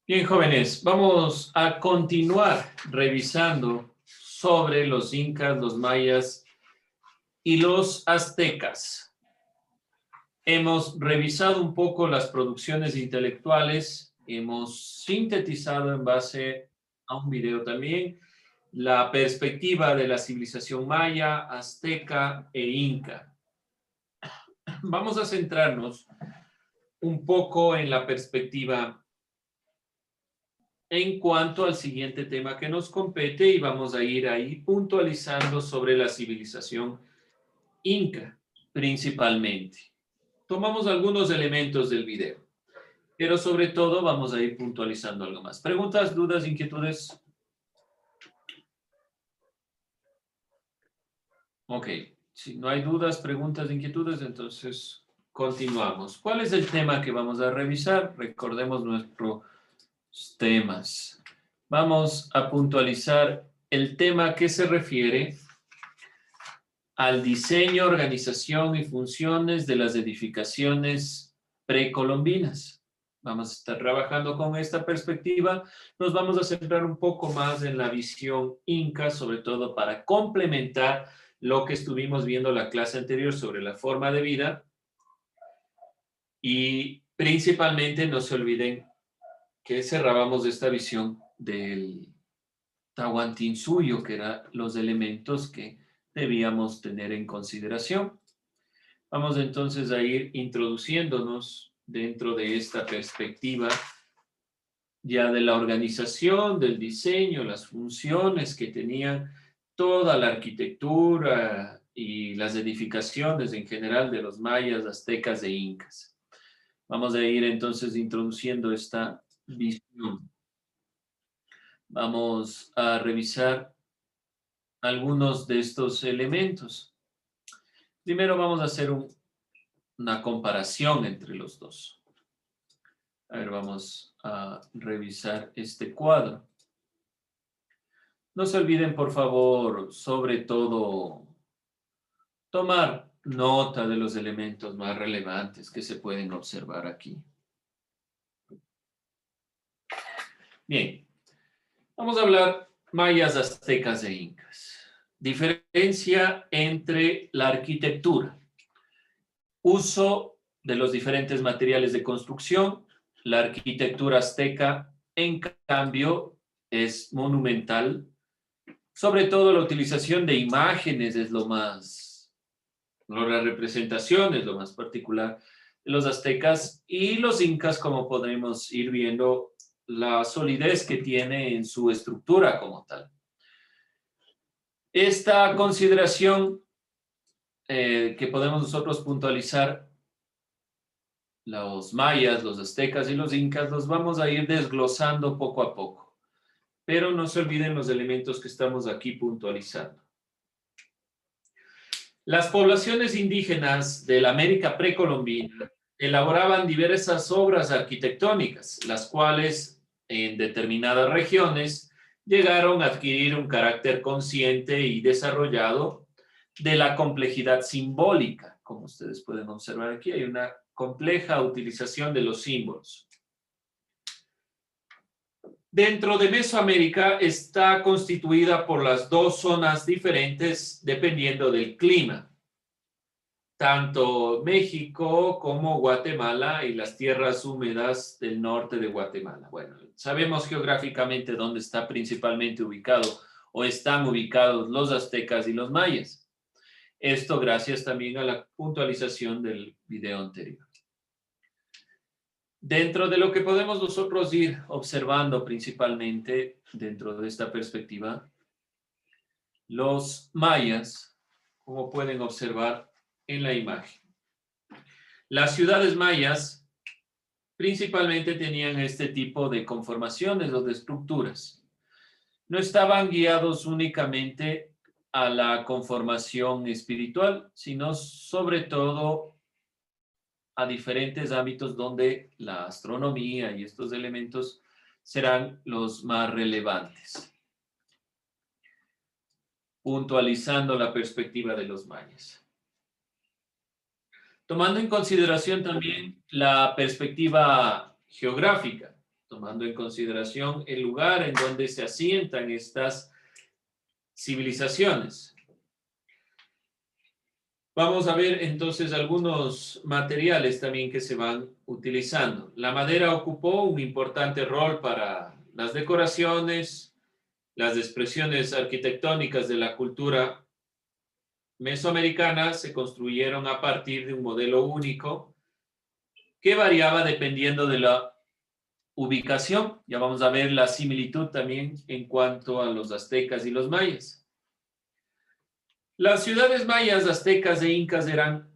Bien, jóvenes, vamos a continuar revisando sobre los incas, los mayas y los aztecas. Hemos revisado un poco las producciones intelectuales, hemos sintetizado en base a un video también la perspectiva de la civilización maya, azteca e inca. Vamos a centrarnos un poco en la perspectiva en cuanto al siguiente tema que nos compete y vamos a ir ahí puntualizando sobre la civilización inca, principalmente. Tomamos algunos elementos del video, pero sobre todo vamos a ir puntualizando algo más. ¿Preguntas, dudas, inquietudes? Ok, si no hay dudas, preguntas, inquietudes, entonces continuamos. ¿Cuál es el tema que vamos a revisar? Recordemos nuestros temas. Vamos a puntualizar el tema que se refiere al diseño, organización y funciones de las edificaciones precolombinas. Vamos a estar trabajando con esta perspectiva. Nos vamos a centrar un poco más en la visión inca, sobre todo para complementar lo que estuvimos viendo la clase anterior sobre la forma de vida. Y principalmente no se olviden que cerrábamos esta visión del Tahuantinsuyo, que eran los elementos que debíamos tener en consideración. Vamos entonces a ir introduciéndonos dentro de esta perspectiva ya de la organización, del diseño, las funciones que tenían toda la arquitectura y las edificaciones en general de los mayas, aztecas e incas. Vamos a ir entonces introduciendo esta visión. Vamos a revisar algunos de estos elementos. Primero vamos a hacer una comparación entre los dos. A ver, vamos a revisar este cuadro. No se olviden, por favor, sobre todo, tomar nota de los elementos más relevantes que se pueden observar aquí. Bien, vamos a hablar mayas, aztecas e incas. Diferencia entre la arquitectura, uso de los diferentes materiales de construcción. La arquitectura azteca, en cambio, es monumental. Sobre todo la utilización de imágenes es la representación es lo más particular de los aztecas y los incas, como podemos ir viendo, la solidez que tiene en su estructura como tal. Esta consideración que podemos nosotros puntualizar, los mayas, los aztecas y los incas, los vamos a ir desglosando poco a poco. Pero no se olviden los elementos que estamos aquí puntualizando. Las poblaciones indígenas de la América precolombina elaboraban diversas obras arquitectónicas, las cuales en determinadas regiones llegaron a adquirir un carácter consciente y desarrollado de la complejidad simbólica. Como ustedes pueden observar aquí, hay una compleja utilización de los símbolos. Dentro de Mesoamérica está constituida por las dos zonas diferentes dependiendo del clima. Tanto México como Guatemala y las tierras húmedas del norte de Guatemala. Bueno, sabemos geográficamente dónde está principalmente ubicado o están ubicados los aztecas y los mayas. Esto gracias también a la puntualización del video anterior. Dentro de lo que podemos nosotros ir observando principalmente dentro de esta perspectiva, los mayas, como pueden observar en la imagen. Las ciudades mayas principalmente tenían este tipo de conformaciones o de estructuras. No estaban guiados únicamente a la conformación espiritual, sino sobre todo a diferentes ámbitos donde la astronomía y estos elementos serán los más relevantes, puntualizando la perspectiva de los mayas. Tomando en consideración también la perspectiva geográfica, tomando en consideración el lugar en donde se asientan estas civilizaciones. Vamos a ver entonces algunos materiales también que se van utilizando. La madera ocupó un importante rol para las decoraciones, las expresiones arquitectónicas de la cultura mesoamericana se construyeron a partir de un modelo único que variaba dependiendo de la ubicación. Ya vamos a ver la similitud también en cuanto a los aztecas y los mayas. Las ciudades mayas, aztecas e incas eran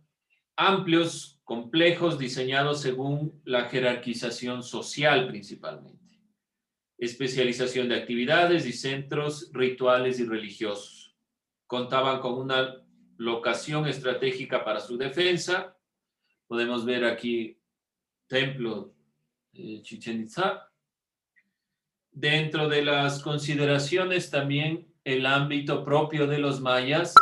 amplios, complejos, diseñados según la jerarquización social principalmente, especialización de actividades y centros rituales y religiosos. Contaban con una locación estratégica para su defensa. Podemos ver aquí templo de Chichén Itzá. Dentro de las consideraciones también el ámbito propio de los mayas,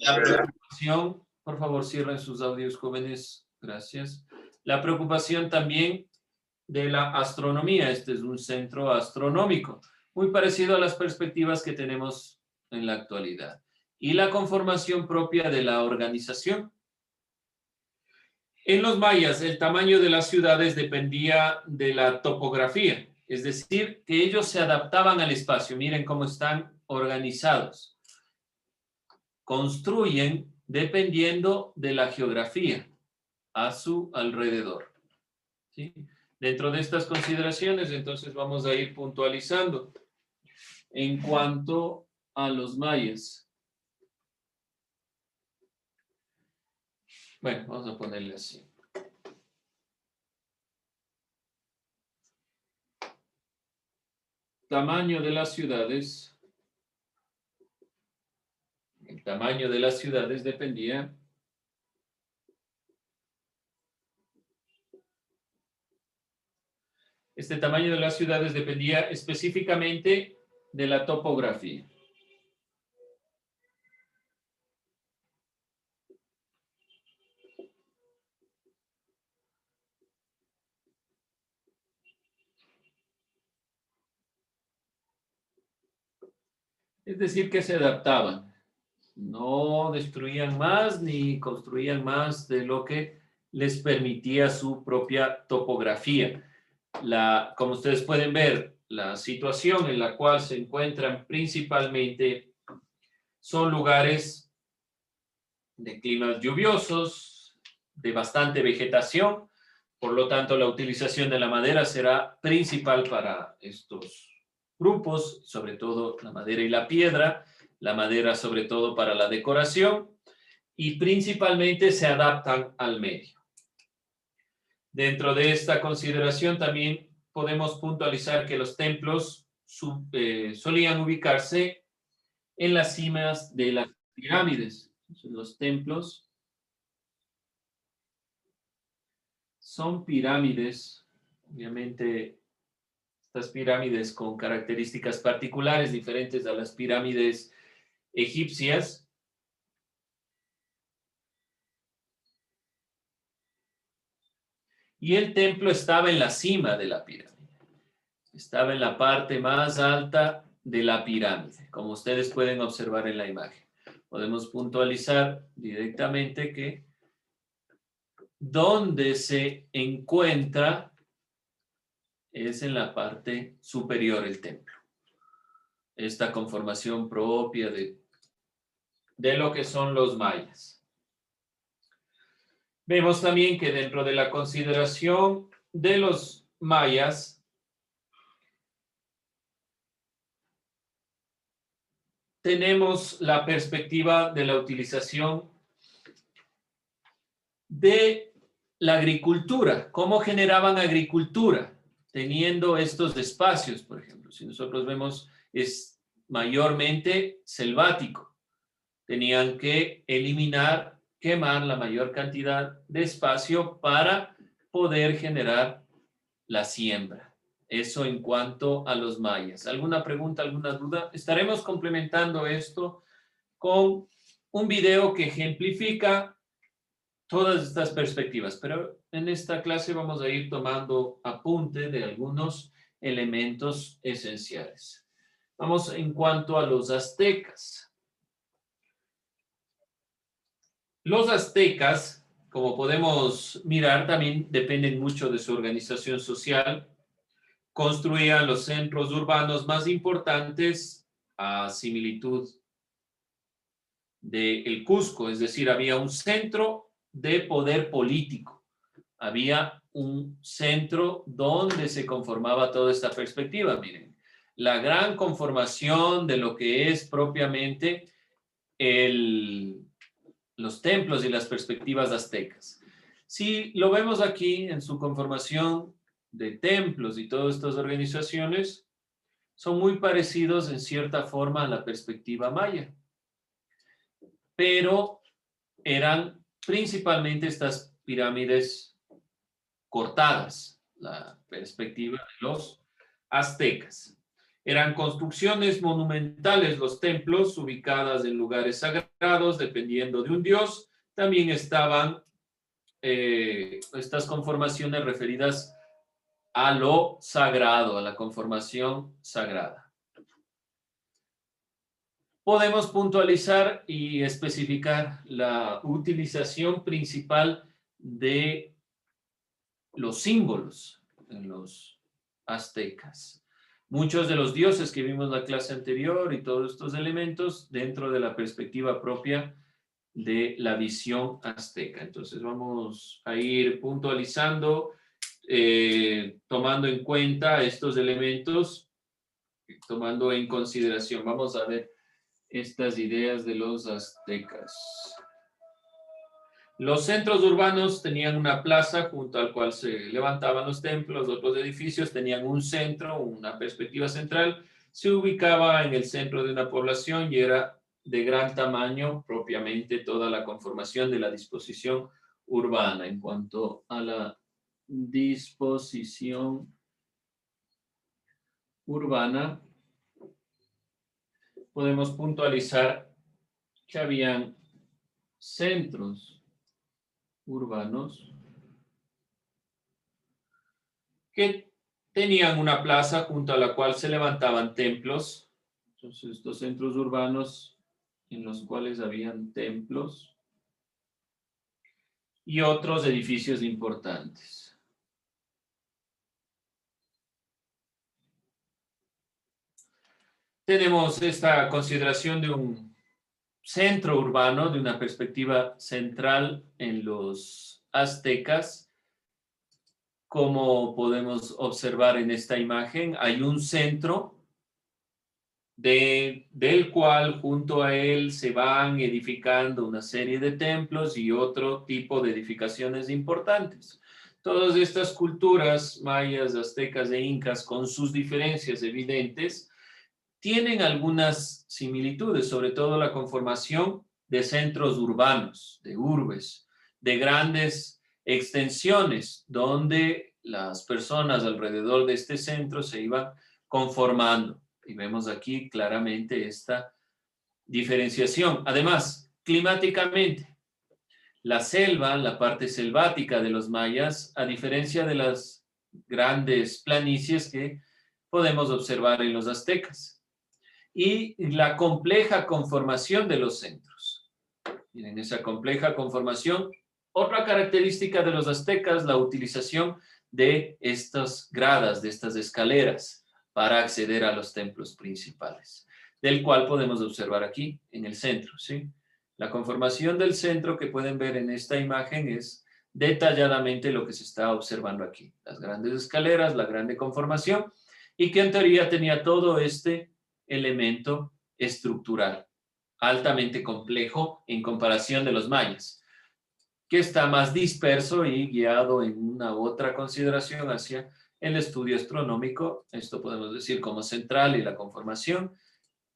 la preocupación, por favor cierren sus audios jóvenes, gracias. La preocupación también de la astronomía, este es un centro astronómico, muy parecido a las perspectivas que tenemos en la actualidad. Y la conformación propia de la organización. En los mayas, el tamaño de las ciudades dependía de la topografía, es decir, que ellos se adaptaban al espacio. Miren cómo están organizados. Construyen dependiendo de la geografía a su alrededor. ¿Sí? Dentro de estas consideraciones, entonces vamos a ir puntualizando en cuanto a los mayas. Bueno, vamos a ponerle así. Tamaño de las ciudades. El tamaño de las ciudades dependía específicamente de la topografía. Es decir, que se adaptaban. No destruían más ni construían más de lo que les permitía su propia topografía. Como ustedes pueden ver, la situación en la cual se encuentran principalmente son lugares de climas lluviosos, de bastante vegetación, por lo tanto la utilización de la madera será principal para estos grupos, sobre todo la madera y la piedra, la madera sobre todo para la decoración y principalmente se adaptan al medio. Dentro de esta consideración también podemos puntualizar que los templos solían ubicarse en las cimas de las pirámides. Entonces, los templos son pirámides, obviamente estas pirámides con características particulares diferentes a las pirámides egipcias. Y el templo estaba en la cima de la pirámide. Estaba en la parte más alta de la pirámide, como ustedes pueden observar en la imagen. Podemos puntualizar directamente que donde se encuentra es en la parte superior del templo. Esta conformación propia de lo que son los mayas. Vemos también que dentro de la consideración de los mayas, tenemos la perspectiva de la utilización de la agricultura. ¿Cómo generaban agricultura? Teniendo estos espacios, por ejemplo. Si nosotros vemos, es mayormente selvático. Tenían que eliminar, quemar la mayor cantidad de espacio para poder generar la siembra. Eso en cuanto a los mayas. ¿Alguna pregunta, alguna duda? Estaremos complementando esto con un video que ejemplifica todas estas perspectivas, pero en esta clase vamos a ir tomando apunte de algunos elementos esenciales. Vamos en cuanto a los aztecas. Los aztecas, como podemos mirar, también dependen mucho de su organización social. Construían los centros urbanos más importantes a similitud del Cusco, es decir, había un centro de poder político, había un centro donde se conformaba toda esta perspectiva. Miren, la gran conformación de lo que es propiamente los templos y las perspectivas aztecas. Si lo vemos aquí en su conformación de templos y todas estas organizaciones, son muy parecidos en cierta forma a la perspectiva maya, pero eran principalmente estas pirámides cortadas, la perspectiva de los aztecas. Eran construcciones monumentales los templos, ubicadas en lugares sagrados, dependiendo de un dios. También estaban estas conformaciones referidas a lo sagrado, a la conformación sagrada. Podemos puntualizar y especificar la utilización principal de los símbolos en los aztecas. Muchos de los dioses que vimos en la clase anterior y todos estos elementos dentro de la perspectiva propia de la visión azteca. Entonces vamos a ir puntualizando, tomando en cuenta estos elementos, tomando en consideración. Vamos a ver estas ideas de los aztecas. Los centros urbanos tenían una plaza junto al cual se levantaban los templos. Otros edificios tenían un centro, una perspectiva central. Se ubicaba en el centro de una población y era de gran tamaño propiamente toda la conformación de la disposición urbana. En cuanto a la disposición urbana, podemos puntualizar que habían centros urbanos que tenían una plaza junto a la cual se levantaban templos. Entonces, estos centros urbanos en los cuales habían templos y otros edificios importantes. Tenemos esta consideración de un centro urbano, de una perspectiva central en los aztecas. Como podemos observar en esta imagen, hay un centro del cual junto a él se van edificando una serie de templos y otro tipo de edificaciones importantes. Todas estas culturas, mayas, aztecas e incas, con sus diferencias evidentes, tienen algunas similitudes, sobre todo la conformación de centros urbanos, de urbes, de grandes extensiones, donde las personas alrededor de este centro se iban conformando. Y vemos aquí claramente esta diferenciación. Además, climáticamente, la selva, la parte selvática de los mayas, a diferencia de las grandes planicies que podemos observar en los aztecas, y la compleja conformación de los centros. Miren, esa compleja conformación. Otra característica de los aztecas, la utilización de estas gradas, de estas escaleras, para acceder a los templos principales, del cual podemos observar aquí en el centro, ¿sí? La conformación del centro que pueden ver en esta imagen es detalladamente lo que se está observando aquí. Las grandes escaleras, la grande conformación, y que en teoría tenía todo este elemento estructural, altamente complejo en comparación de los mayas, que está más disperso y guiado en una u otra consideración hacia el estudio astronómico. Esto podemos decir como central y la conformación,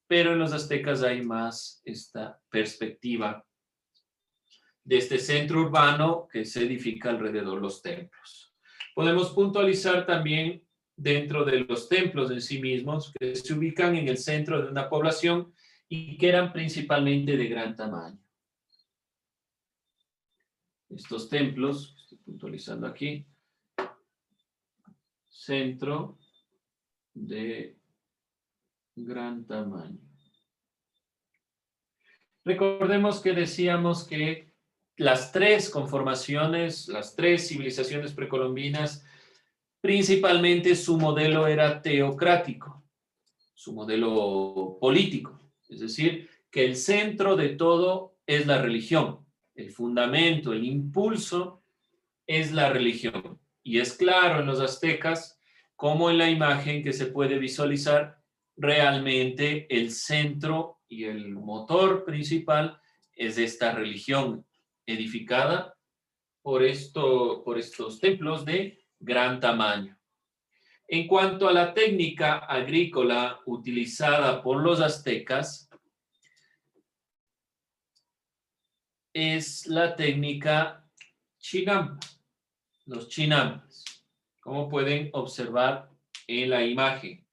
pero en los aztecas hay más esta perspectiva de este centro urbano que se edifica alrededor de los templos. Podemos puntualizar también dentro de los templos en sí mismos, que se ubican en el centro de una población y que eran principalmente de gran tamaño. Estos templos, estoy puntualizando aquí, centro de gran tamaño. Recordemos que decíamos que las tres conformaciones, las tres civilizaciones precolombinas, principalmente su modelo era teocrático, su modelo político, es decir, que el centro de todo es la religión, el fundamento, el impulso es la religión. Y es claro en los aztecas, como en la imagen que se puede visualizar, realmente el centro y el motor principal es esta religión edificada por estos templos de gran tamaño. En cuanto a la técnica agrícola utilizada por los aztecas, es la técnica chinampa, los chinampas, como pueden observar en la imagen.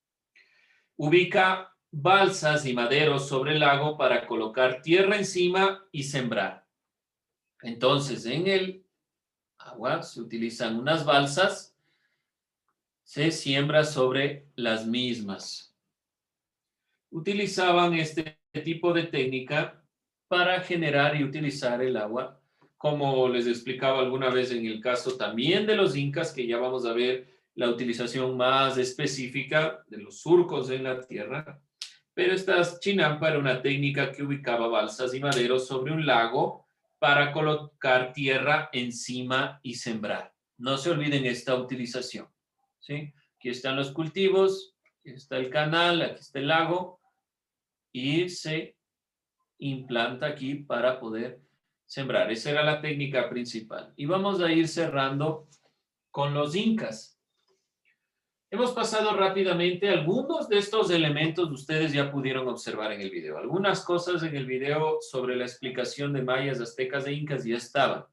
Ubica balsas y maderos sobre el lago para colocar tierra encima y sembrar. Entonces, en el agua se utilizan unas balsas, se siembra sobre las mismas. Utilizaban este tipo de técnica para generar y utilizar el agua, como les explicaba alguna vez en el caso también de los incas, que ya vamos a ver la utilización más específica de los surcos en la tierra. Pero esta chinampa era una técnica que ubicaba balsas y maderos sobre un lago para colocar tierra encima y sembrar. No se olviden esta utilización, ¿sí? Aquí están los cultivos, aquí está el canal, aquí está el lago, y se implanta aquí para poder sembrar. Esa era la técnica principal. Y vamos a ir cerrando con los incas. Hemos pasado rápidamente algunos de estos elementos, ustedes ya pudieron observar en el video. Algunas cosas en el video sobre la explicación de mayas, aztecas e incas ya estaban.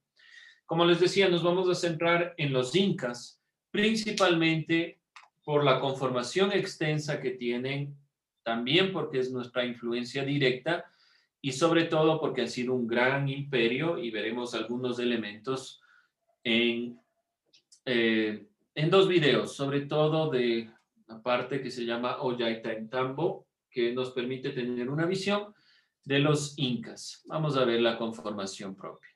Como les decía, nos vamos a centrar en los incas, principalmente por la conformación extensa que tienen, también porque es nuestra influencia directa y sobre todo porque han sido un gran imperio, y veremos algunos elementos en dos videos, sobre todo de la parte que se llama Ollantaytambo, que nos permite tener una visión de los incas. Vamos a ver la conformación propia.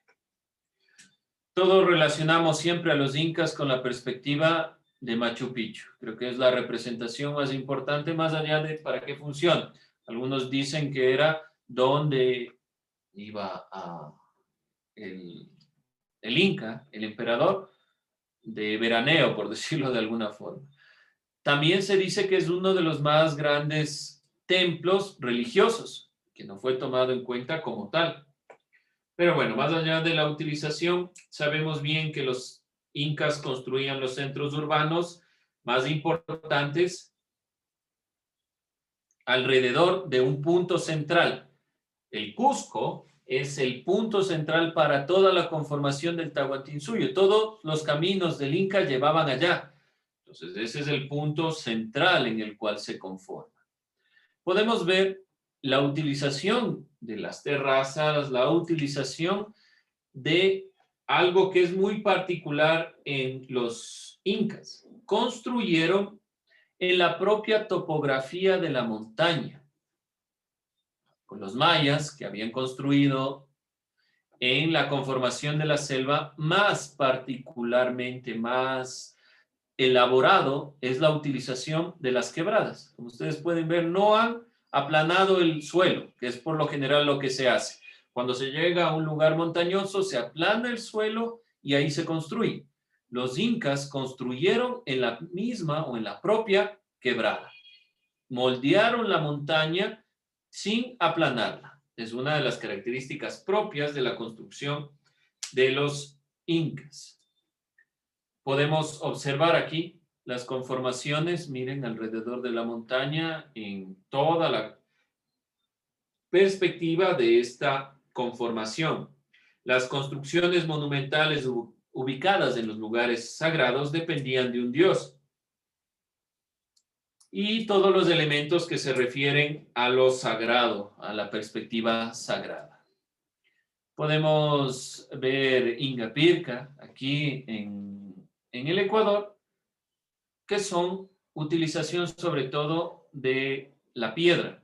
Todos relacionamos siempre a los incas con la perspectiva de Machu Picchu. Creo que es la representación más importante, más allá de para qué funciona. Algunos dicen que era donde iba el Inca, el emperador, de veraneo, por decirlo de alguna forma. También se dice que es uno de los más grandes templos religiosos, que no fue tomado en cuenta como tal. Pero bueno, más allá de la utilización, sabemos bien que los incas construían los centros urbanos más importantes alrededor de un punto central. El Cusco es el punto central para toda la conformación del Tahuantinsuyo. Todos los caminos del Inca llevaban allá. Entonces, ese es el punto central en el cual se conforma. Podemos ver la utilización de las terrazas, la utilización de algo que es muy particular en los incas. Construyeron en la propia topografía de la montaña. Con los mayas, que habían construido en la conformación de la selva, más particularmente, más elaborado, es la utilización de las quebradas. Como ustedes pueden ver, no han aplanado el suelo, que es por lo general lo que se hace. Cuando se llega a un lugar montañoso, se aplana el suelo y ahí se construye. Los incas construyeron en la misma o en la propia quebrada. Moldearon la montaña sin aplanarla. Es una de las características propias de la construcción de los incas. Podemos observar aquí las conformaciones, miren, alrededor de la montaña, en toda la perspectiva de esta conformación. Las construcciones monumentales ubicadas en los lugares sagrados dependían de un dios. Y todos los elementos que se refieren a lo sagrado, a la perspectiva sagrada. Podemos ver Ingapirca aquí en el Ecuador, que son utilización sobre todo de la piedra.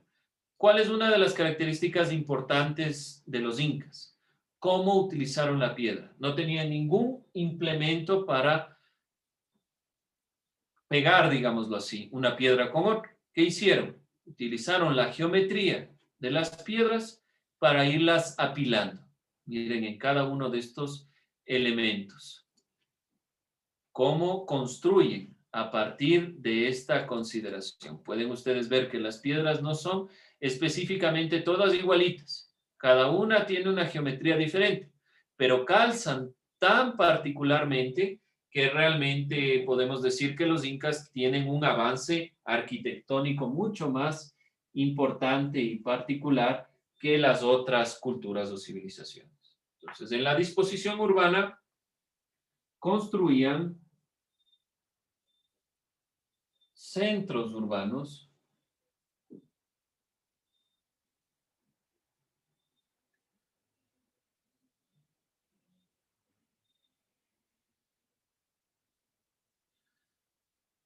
¿Cuál es una de las características importantes de los incas? ¿Cómo utilizaron la piedra? No tenían ningún implemento para pegar, digámoslo así, una piedra con otra. ¿Qué hicieron? Utilizaron la geometría de las piedras para irlas apilando. Miren en cada uno de estos elementos. ¿Cómo construyen a partir de esta consideración? Pueden ustedes ver que las piedras no son específicamente todas igualitas. Cada una tiene una geometría diferente, pero calzan tan particularmente que realmente podemos decir que los incas tienen un avance arquitectónico mucho más importante y particular que las otras culturas o civilizaciones. Entonces, en la disposición urbana construían centros urbanos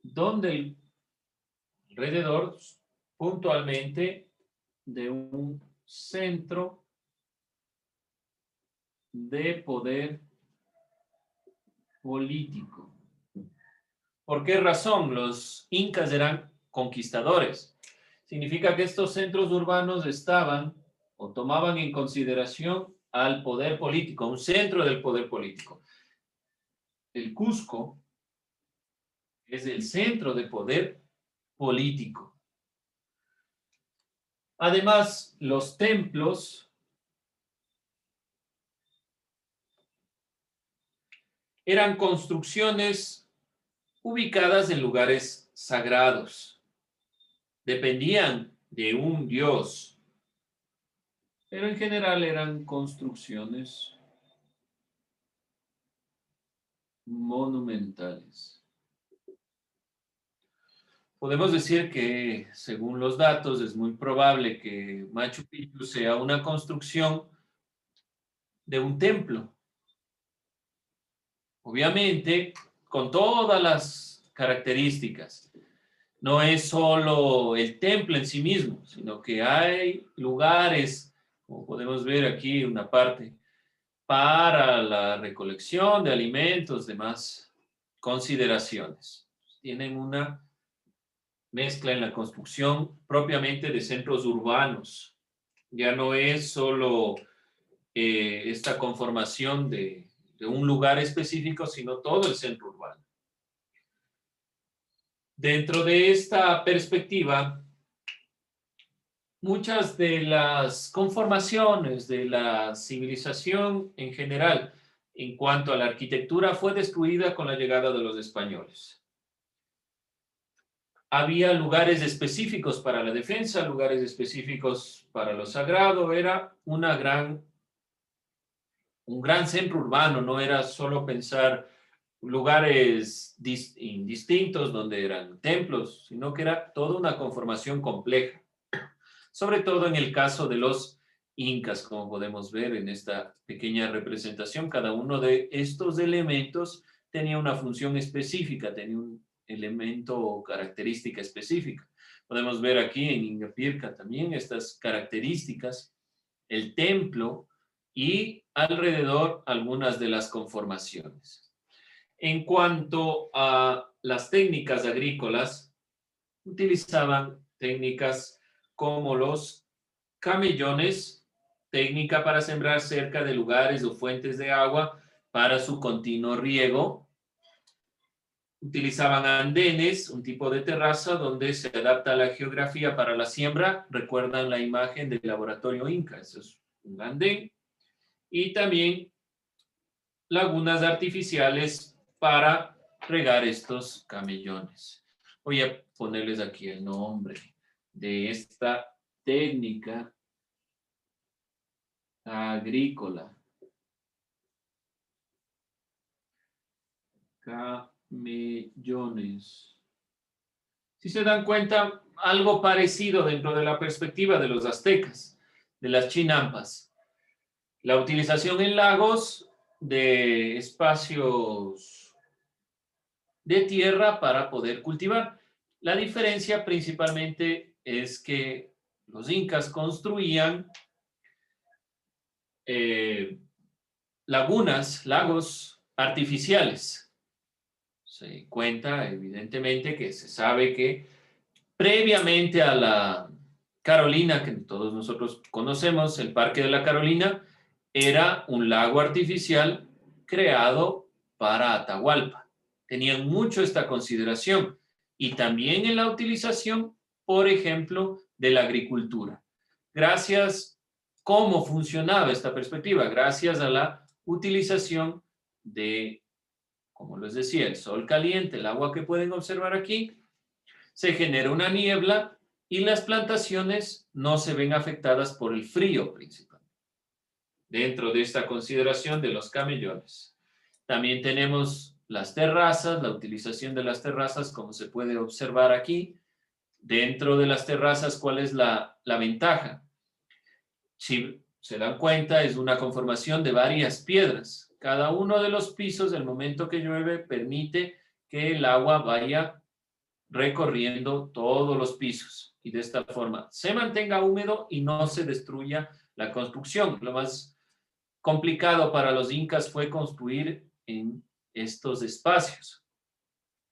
donde alrededor puntualmente de un centro de poder político. ¿Por qué razón? Los incas eran conquistadores. Significa que estos centros urbanos estaban o tomaban en consideración al poder político, un centro del poder político. El Cusco es el centro de poder político. Además, los templos eran construcciones ubicadas en lugares sagrados. Dependían de un dios, pero en general eran construcciones monumentales. Podemos decir que, según los datos, es muy probable que Machu Picchu sea una construcción de un templo. Obviamente, con todas las características. No es solo el templo en sí mismo, sino que hay lugares, como podemos ver aquí, una parte para la recolección de alimentos, demás consideraciones. Tienen una mezcla en la construcción propiamente de centros urbanos. Ya no es solo esta conformación de un lugar específico, sino todo el centro urbano. Dentro de esta perspectiva, muchas de las conformaciones de la civilización en general, en cuanto a la arquitectura, fue destruida con la llegada de los españoles. Había lugares específicos para la defensa, lugares específicos para lo sagrado, era un gran centro urbano, no era solo pensar lugares distintos donde eran templos, sino que era toda una conformación compleja, sobre todo en el caso de los incas, como podemos ver en esta pequeña representación. Cada uno de estos elementos tenía una función específica, tenía un elemento o característica específica. Podemos ver aquí en Ingapirca también estas características, el templo y alrededor algunas de las conformaciones. En cuanto a las técnicas agrícolas, utilizaban técnicas como los camellones, técnica para sembrar cerca de lugares o fuentes de agua para su continuo riego. Utilizaban andenes, un tipo de terraza donde se adapta a la geografía para la siembra. Recuerdan la imagen del laboratorio Inca, eso es un andén. Y también lagunas artificiales para regar estos camellones. Voy a ponerles aquí el nombre de esta técnica agrícola. Camellones. Si se dan cuenta, algo parecido dentro de la perspectiva de los aztecas, de las chinampas. La utilización en lagos de espacios de tierra para poder cultivar. La diferencia principalmente es que los incas construían lagunas, lagos artificiales. Se cuenta, evidentemente, que se sabe que previamente a la Carolina, que todos nosotros conocemos, el Parque de la Carolina, era un lago artificial creado para Atahualpa. Tenían mucho esta consideración y también en la utilización, por ejemplo, de la agricultura. Gracias, ¿cómo funcionaba esta perspectiva? Gracias a la utilización de, como les decía, el sol caliente, el agua que pueden observar aquí, se genera una niebla y las plantaciones no se ven afectadas por el frío principal. Dentro de esta consideración de los camellones. También tenemos las terrazas, la utilización de las terrazas, como se puede observar aquí. Dentro de las terrazas, ¿cuál es la ventaja? Si se dan cuenta, es una conformación de varias piedras. Cada uno de los pisos, el momento que llueve, permite que el agua vaya recorriendo todos los pisos y de esta forma se mantenga húmedo y no se destruya la construcción. Lo más complicado para los incas fue construir en estos espacios.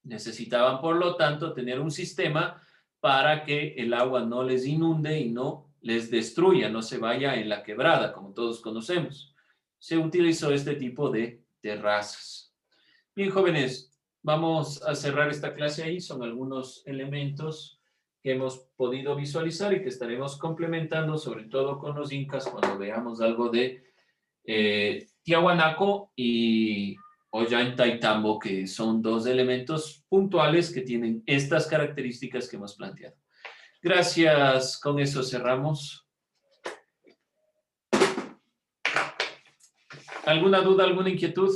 Necesitaban, por lo tanto, tener un sistema para que el agua no les inunde y no les destruya, no se vaya en la quebrada, como todos conocemos. Se utilizó este tipo de terrazas. Bien, jóvenes, vamos a cerrar esta clase ahí. Son algunos elementos que hemos podido visualizar y que estaremos complementando, sobre todo con los incas, cuando veamos algo de Tiahuanaco y Ollantaytambo, que son dos elementos puntuales que tienen estas características que hemos planteado. Gracias, con eso cerramos. ¿Alguna duda, alguna inquietud?